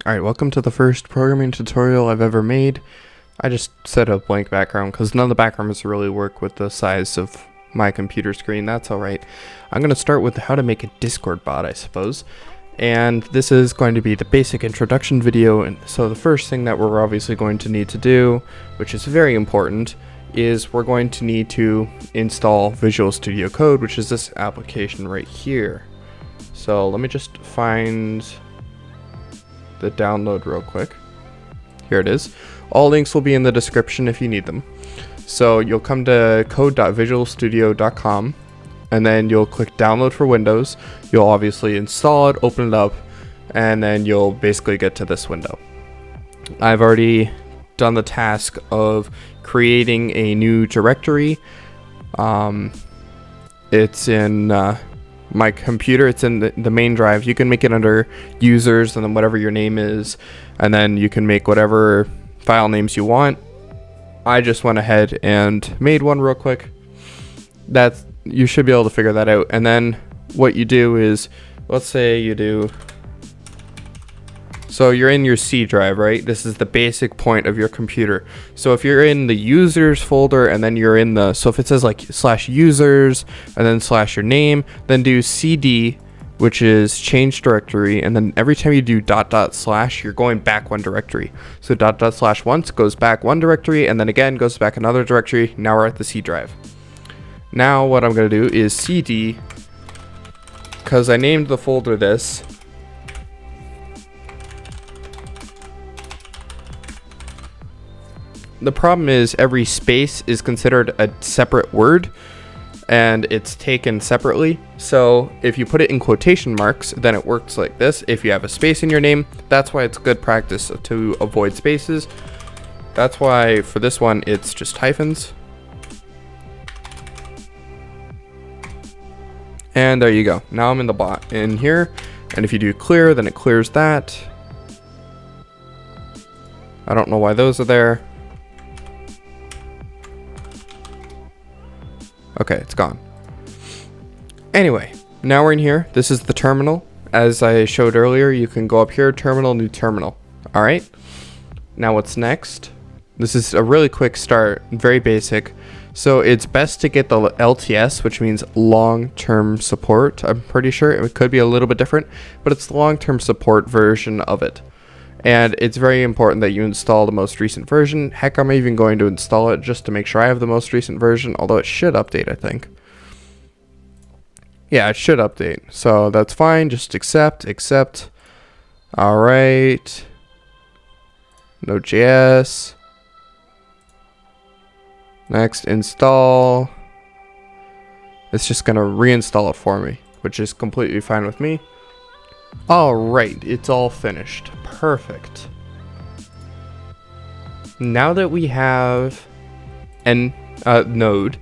Alright, welcome to the first programming tutorial I've ever made. I just set a blank background because none of the backgrounds really work with the size of my computer screen. That's alright. I'm going to start with how to make a Discord bot, I suppose. And this is going to be the basic introduction video. And so the first thing that we're obviously going to need to do, which is very important, is we're going to need to install Visual Studio Code, which is this application right here. So let me just find the download real quick. Here it is. All links will be in the description if you need them. So you'll come to code.visualstudio.com and then you'll click download for Windows. You'll obviously install it, open it up, and then you'll basically get to this window. I've already done the task of creating a new directory. It's in my computer. It's in the main drive. You can make it under users and then whatever your name is, and then you can make whatever file names you want. I just went ahead and made one real quick. You should be able to figure that out. And then what you do is, let's say you do, so you're in your C drive, right? This is the basic point of your computer. So if you're in the users folder and then you're in the, so if it says like /users and then / your name, then do cd, which is change directory. And then every time you do .. you're going back one directory. So .. once goes back one directory and then again goes back another directory. Now we're at the C drive. Now what I'm going to do is cd, because I named the folder this. The problem is every space is considered a separate word and it's taken separately. So if you put it in quotation marks, then it works like this. If you have a space in your name, that's why it's good practice to avoid spaces. That's why for this one, it's just hyphens. And there you go. Now I'm in the bot in here. And if you do clear, then it clears that. I don't know why those are there. Okay, it's gone. Anyway, now we're in here. This is the terminal. As I showed earlier, you can go up here, terminal, new terminal. All right. Now what's next? This is a really quick start, very basic. So it's best to get the LTS, which means long-term support. I'm pretty sure it could be a little bit different, but it's the long-term support version of it. And it's very important that you install the most recent version. Heck, I'm even going to install it just to make sure I have the most recent version, although it should update, I think. Yeah, it should update. So that's fine. Just accept. All right. Node.js. Next, install. It's just going to reinstall it for me, which is completely fine with me. All right, it's all finished. Perfect. Now that we have Node,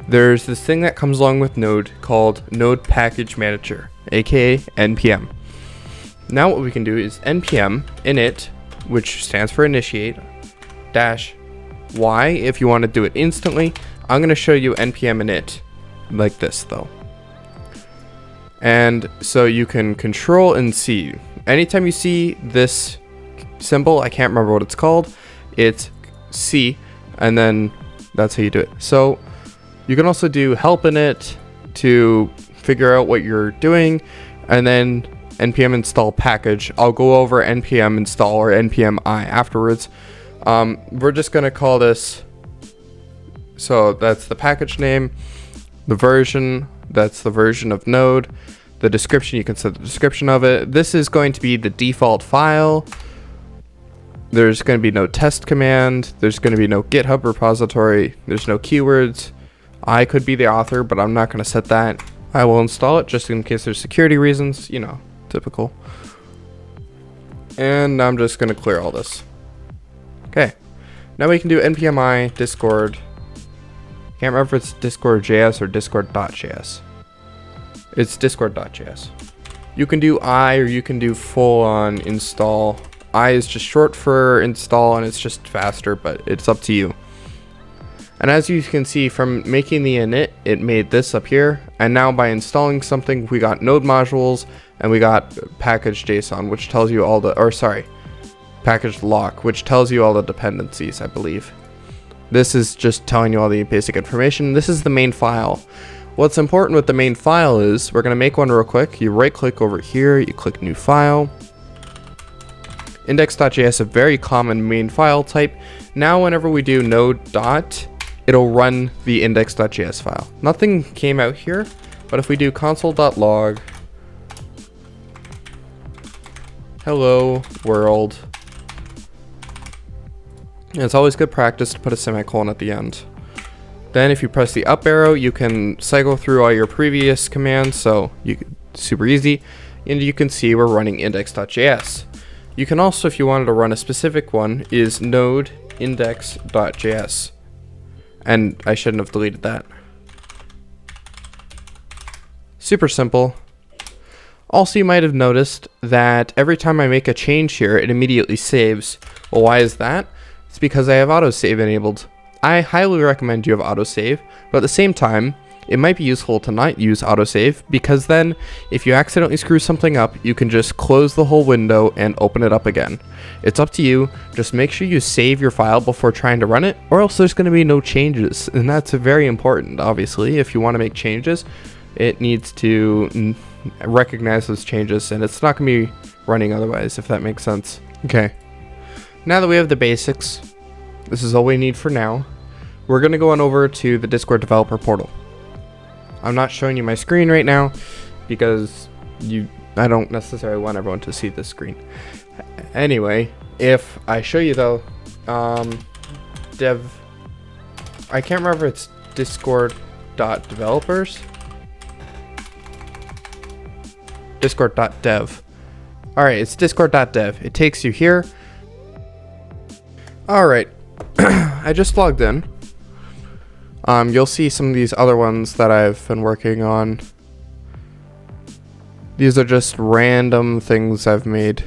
there's this thing that comes along with Node called Node Package Manager, aka npm. Now what we can do is npm init, which stands for initiate, -y if you want to do it instantly. I'm going to show you npm init like this though. And so you can control and C. Anytime you see this symbol, I can't remember what it's called, it's C, and then that's how you do it. So you can also do help init to figure out what you're doing, and then npm install package. I'll go over npm install or npm I afterwards. We're just going to call this, so that's the package name, the version, that's the version of Node. The description, you can set the description of it. This is going to be the default file. There's going to be no test command. There's going to be no GitHub repository. There's no keywords. I could be the author, but I'm not going to set that. I will install it just in case there's security reasons, you know, typical. And I'm just going to clear all this. Okay. Now we can do npm I discord. Can't remember if it's discord.js or discord.js. It's discord.js. You can do I or you can do full on install. I is just short for install and it's just faster, but it's up to you. And as you can see from making the init, it made this up here. And now by installing something, we got node modules and we got package JSON, which tells you all the, or sorry, package lock, which tells you all the dependencies, I believe. This is just telling you all the basic information. This is the main file. What's important with the main file is we're going to make one real quick. You right click over here, you click new file. Index.js, a very common main file type. Now whenever we do node dot, it'll run the index.js file. Nothing came out here, but if we do console.log hello world, it's always good practice to put a semicolon at the end. Then if you press the up arrow, you can cycle through all your previous commands, so super easy, and you can see we're running index.js. You can also, if you wanted to run a specific one, is node index.js. And I shouldn't have deleted that. Super simple. Also, you might have noticed that every time I make a change here, it immediately saves. Well, why is that? It's because I have autosave enabled. I highly recommend you have autosave, but at the same time, it might be useful to not use autosave, because then if you accidentally screw something up, you can just close the whole window and open it up again. It's up to you. Just make sure you save your file before trying to run it, or else there's going to be no changes. And that's very important, obviously. If you want to make changes, it needs to recognize those changes, and it's not going to be running otherwise, if that makes sense. Okay. Now that we have the basics, this is all we need for now. We're going to go on over to the Discord developer portal. I'm not showing you my screen right now because I don't necessarily want everyone to see this screen. Anyway, if I show you though, I can't remember if it's discord.developers. Discord.dev. Alright, it's discord.dev. It takes you here. Alright, I just logged in. You'll see some of these other ones that I've been working on. These are just random things I've made.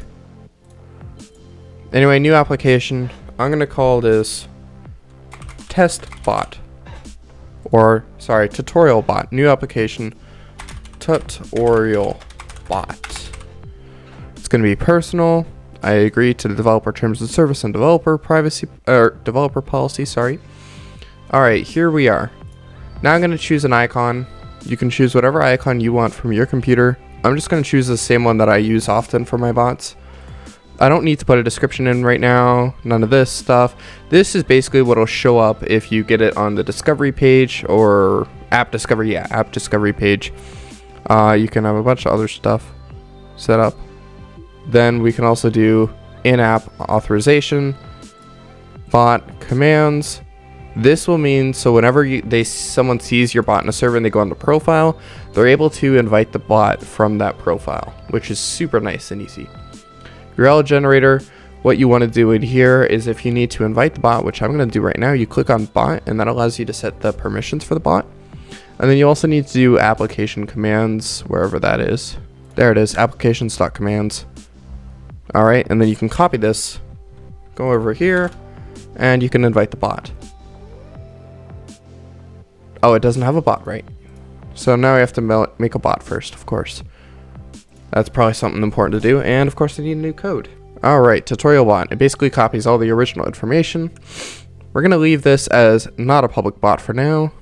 Anyway, new application. I'm going to call this test bot. Or, sorry, tutorial bot. New application. Tutorial bot. It's going to be personal. I agree to the developer terms of service and developer privacy, or developer policy, sorry. Alright, here we are. Now I'm going to choose an icon. You can choose whatever icon you want from your computer. I'm just going to choose the same one that I use often for my bots. I don't need to put a description in right now. None of this stuff. This is basically what will show up if you get it on the discovery page or app discovery. Yeah, app discovery page. You can have a bunch of other stuff set up. Then we can also do in-app authorization, bot commands. This will mean so whenever someone sees your bot in a server and they go on the profile, they're able to invite the bot from that profile, which is super nice and easy. URL generator, what you want to do in here is if you need to invite the bot, which I'm going to do right now, you click on bot and that allows you to set the permissions for the bot. And then you also need to do application commands, wherever that is. There it is, applications.commands. Alright, and then you can copy this, go over here, and you can invite the bot. Oh, it doesn't have a bot, right? So now we have to make a bot first, of course. That's probably something important to do, and of course I need a new code. Alright, tutorial bot. It basically copies all the original information. We're going to leave this as not a public bot for now.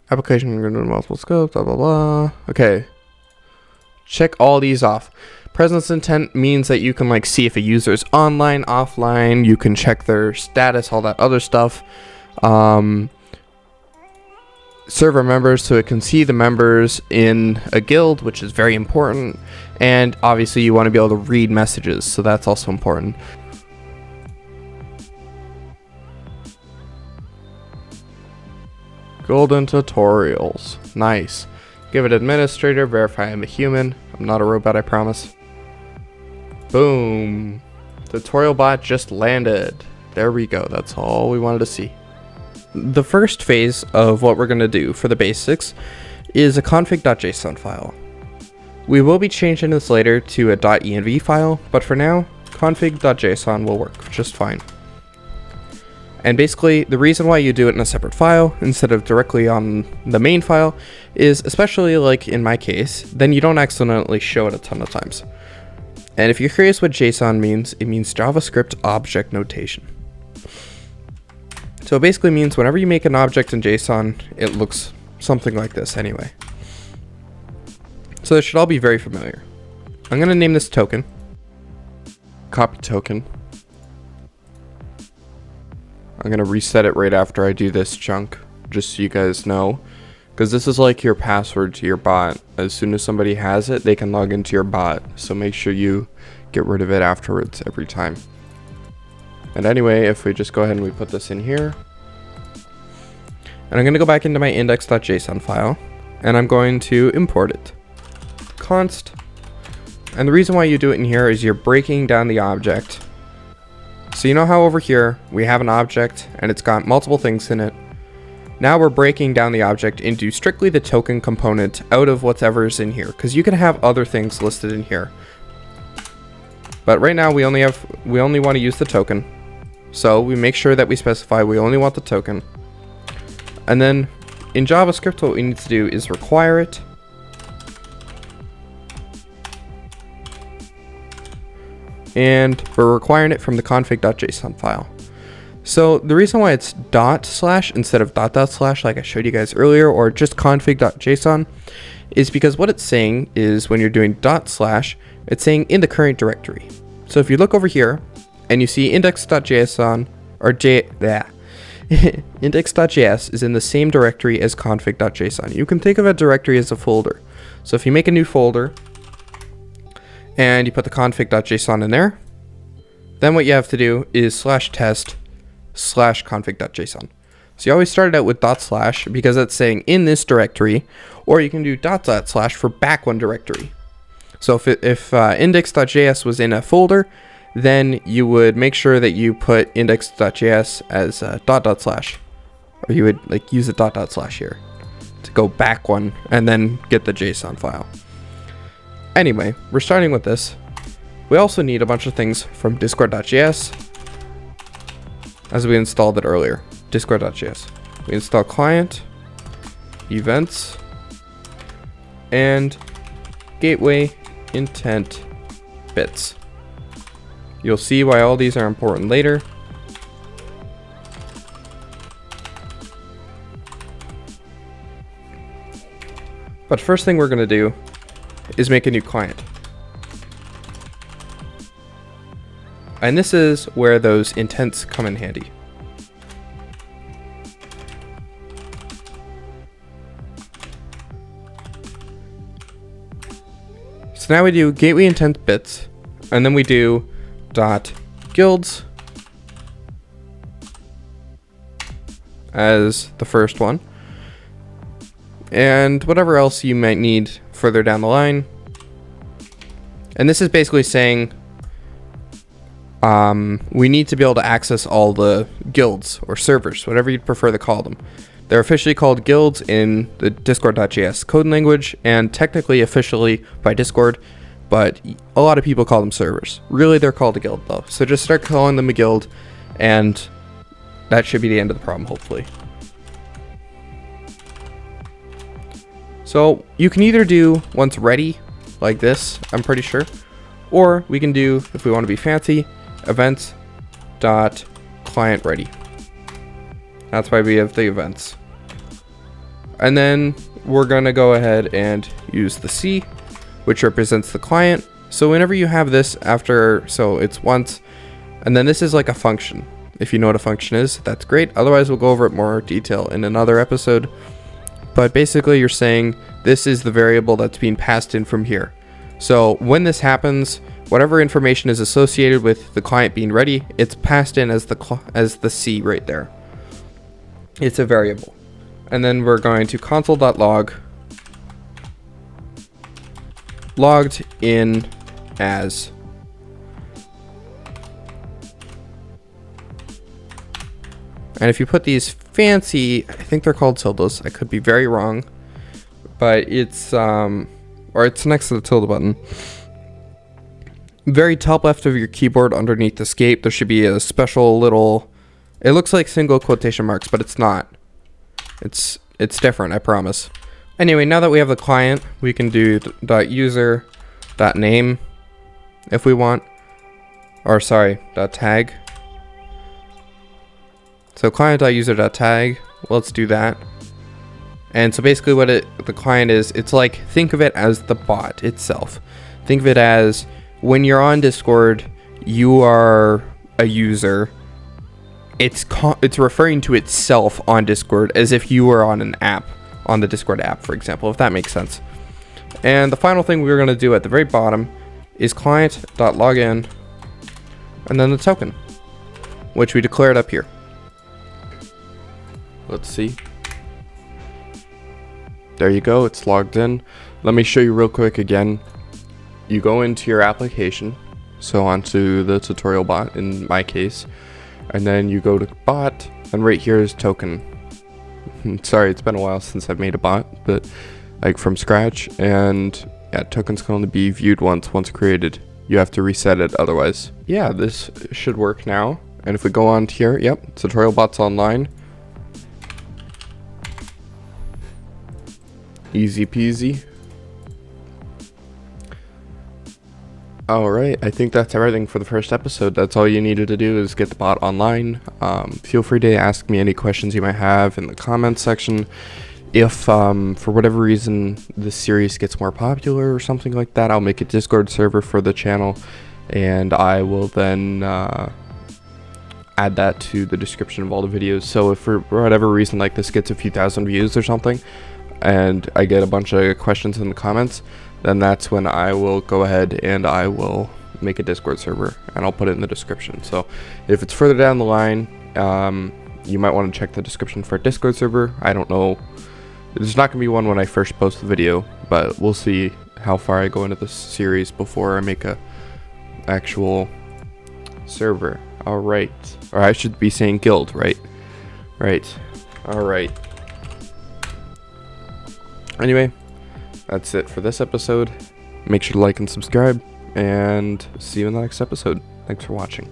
Application, we're going to do multiple scopes, blah, blah, blah. Okay. Check all these off. Presence intent means that you can see if a user is online, offline. You can check their status, all that other stuff. Server members, so it can see the members in a guild, which is very important. And obviously you want to be able to read messages, so that's also important. Golden tutorials. Nice. Give it administrator, verify I'm a human. I'm not a robot, I promise. Boom. Tutorial bot just landed. There we go. That's all we wanted to see. The first phase of what we're going to do for the basics is a config.json file. We will be changing this later to a .env file, but for now, config.json will work just fine. And basically, the reason why you do it in a separate file instead of directly on the main file is, especially like in my case, then you don't accidentally show it a ton of times. And if you're curious what JSON means, it means JavaScript Object Notation. So it basically means whenever you make an object in JSON, it looks something like this anyway. So this should all be very familiar. I'm going to name this token. Copy token. I'm going to reset it right after I do this chunk, just so you guys know. Because this is like your password to your bot. As soon as somebody has it, they can log into your bot. So make sure you get rid of it afterwards every time. And anyway, if we just go ahead and we put this in here. And I'm going to go back into my index.json file. And I'm going to import it. Const. And the reason why you do it in here is you're breaking down the object. So you know how over here we have an object and it's got multiple things in it. Now we're breaking down the object into strictly the token component out of whatever's in here, because you can have other things listed in here. But right now we only want to use the token. So we make sure that we specify we only want the token. And then in JavaScript what we need to do is require it. And we're requiring it from the config.json file. So the reason why it's / instead of .. like I showed you guys earlier, or just config.json, is because what it's saying is when you're doing / it's saying in the current directory. So if you look over here and you see index.json or index.js is in the same directory as config.json. You can think of a directory as a folder. So if you make a new folder and you put the config.json in there, then what you have to do is /test /config.json. So you always start it out with / because that's saying in this directory, or you can do .. for back one directory. So if index.js was in a folder, then you would make sure that you put index.js as .. or you would like use a .. here to go back one and then get the JSON file. Anyway, we're starting with this. We also need a bunch of things from discord.js, as we installed it earlier. Discord.js. We install client, events, and gateway intent bits. You'll see why all these are important later. But first thing we're going to do is make a new client. And this is where those intents come in handy. So now we do gateway intent bits, and then we do .guilds as the first one, and whatever else you might need further down the line. And this is basically saying we need to be able to access all the guilds or servers, whatever you'd prefer to call them. They're officially called guilds in the discord.js code language, and technically officially by Discord, but a lot of people call them servers. Really, they're called a guild though. So just start calling them a guild, and that should be the end of the problem, hopefully. So you can either do once ready, like this, I'm pretty sure, or we can do, if we want to be fancy, events.client ready. That's why we have the events. And then we're going to go ahead and use the C, which represents the client. So whenever you have this after, so it's once, and then this is like a function. If you know what a function is, that's great. Otherwise, we'll go over it more detail in another episode. But basically you're saying this is the variable that's being passed in from here. So when this happens, whatever information is associated with the client being ready, it's passed in as the C right there. It's a variable. And then we're going to console.log logged in as. And if you put these fancy, I think they're called tildes, I could be very wrong, but it's or it's next to the tilde button. Very top left of your keyboard underneath escape, there should be a special little, it looks like single quotation marks, but it's not. It's different, I promise. Anyway, now that we have the client, we can do .user.name, if we want, or sorry, .tag. So client.user.tag, let's do that. And so basically what the client is, it's like, think of it as the bot itself. Think of it as when you're on Discord, you are a user. It's referring to itself on Discord as if you were on an app, on the Discord app, for example, if that makes sense. And the final thing we're going to do at the very bottom is client.login and then the token, which we declared up here. Let's see. There you go, it's logged in. Let me show you real quick again. You go into your application, so onto the tutorial bot in my case, and then you go to bot, and right here is token. Sorry, it's been a while since I've made a bot, but like from scratch, and yeah, tokens can only be viewed once created. You have to reset it otherwise. Yeah, this should work now. And if we go on to here, yep, tutorial bots online. Easy peasy. Alright, I think that's everything for the first episode. That's all you needed to do is get the bot online. Feel free to ask me any questions you might have in the comments section. If for whatever reason this series gets more popular or something like that, I'll make a Discord server for the channel, and I will then add that to the description of all the videos. So if for whatever reason like this gets a few thousand views or something, and I get a bunch of questions in the comments, then that's when I will go ahead and I will make a Discord server, and I'll put it in the description. So if it's further down the line, you might want to check the description for a Discord server. I don't know, there's not gonna be one when I first post the video, but we'll see how far I go into this series before I make a actual server. Alright, or I should be saying guild, right? Alright. Anyway, that's it for this episode. Make sure to like and subscribe, and see you in the next episode. Thanks for watching.